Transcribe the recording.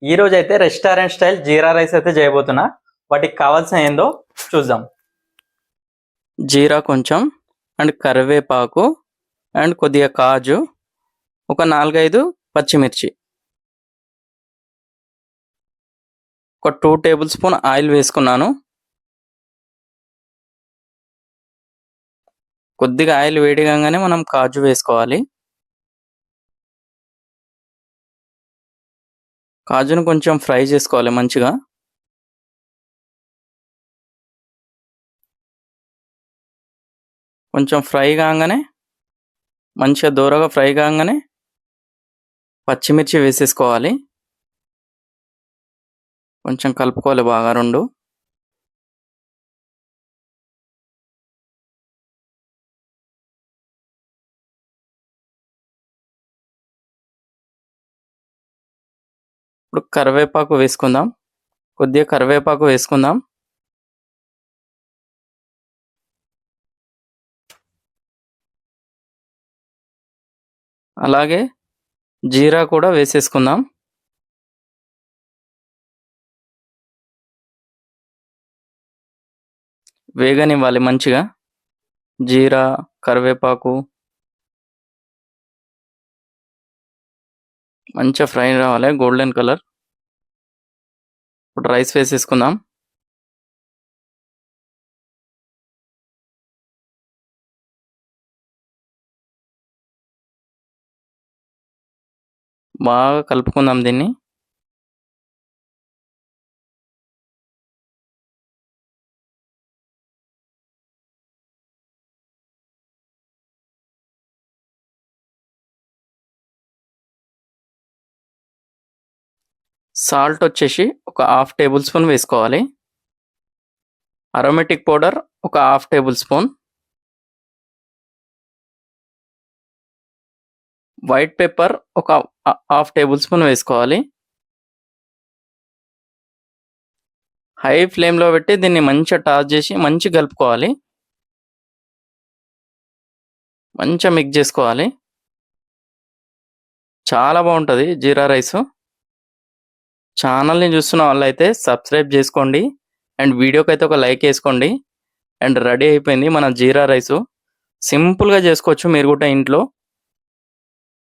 ఈ రోజు అయితే రెస్టారెంట్ స్టైల్ జీరా రైస్ అయితే చేయబోతున్నా. వాటికి కావాల్సిన ఏందో చూద్దాం. జీరా కొంచెం అండ్ కరివేపాకు అండ్ కొద్దిగా కాజు, ఒక 4-5 పచ్చిమిర్చి, ఒక 2 టేబుల్ స్పూన్ ఆయిల్ వేసుకున్నాను. కొద్దిగా ఆయిల్ వేడిగానే మనం కాజు వేసుకోవాలి. కాజును కొంచెం ఫ్రై చేసుకోవాలి మంచిగా. కొంచెం ఫ్రై కాగానే, మంచిగా దూరగా ఫ్రై కాగానే పచ్చిమిర్చి వేసేసుకోవాలి. కొంచెం కలుపుకోవాలి బాగా రెండు. ఇప్పుడు కరివేపాకు వేసుకుందాం. కొద్దిగా కరివేపాకు వేసుకుందాం. అలాగే జీరా కూడా వేసేసుకుందాం. వేగనివ్వాలి మంచిగా. జీరా, కరివేపాకు మంచిగా ఫ్రై రావాలి, గోల్డెన్ కలర్. ఇప్పుడు రైస్ వేసేసుకుందాం. బాగా కలుపుకుందాం దీన్ని. సాల్ట్ వచ్చేసి ఒక 1/2 టేబుల్ స్పూన్ వేసుకోవాలి. అరోమేటిక్ పౌడర్ ఒక 1/2 టేబుల్ స్పూన్. వైట్ పెప్పర్ ఒక 1/2 టేబుల్ స్పూన్ వేసుకోవాలి. హై ఫ్లేమ్లో పెట్టి దీన్ని మంచిగా టాస్ చేసి మంచిగా కలుపుకోవాలి. మంచిగా మిక్స్ చేసుకోవాలి. చాలా బాగుంటుంది జీరా రైస్. ఛానల్ని చూస్తున్న వాళ్ళైతే సబ్స్క్రైబ్ చేసుకోండి అండ్ వీడియోకి అయితే ఒక లైక్ వేసుకోండి. అండ్ రెడీ అయిపోయింది మన జీరా రైసు. సింపుల్గా చేసుకోవచ్చు మీరు కూడా ఇంట్లో.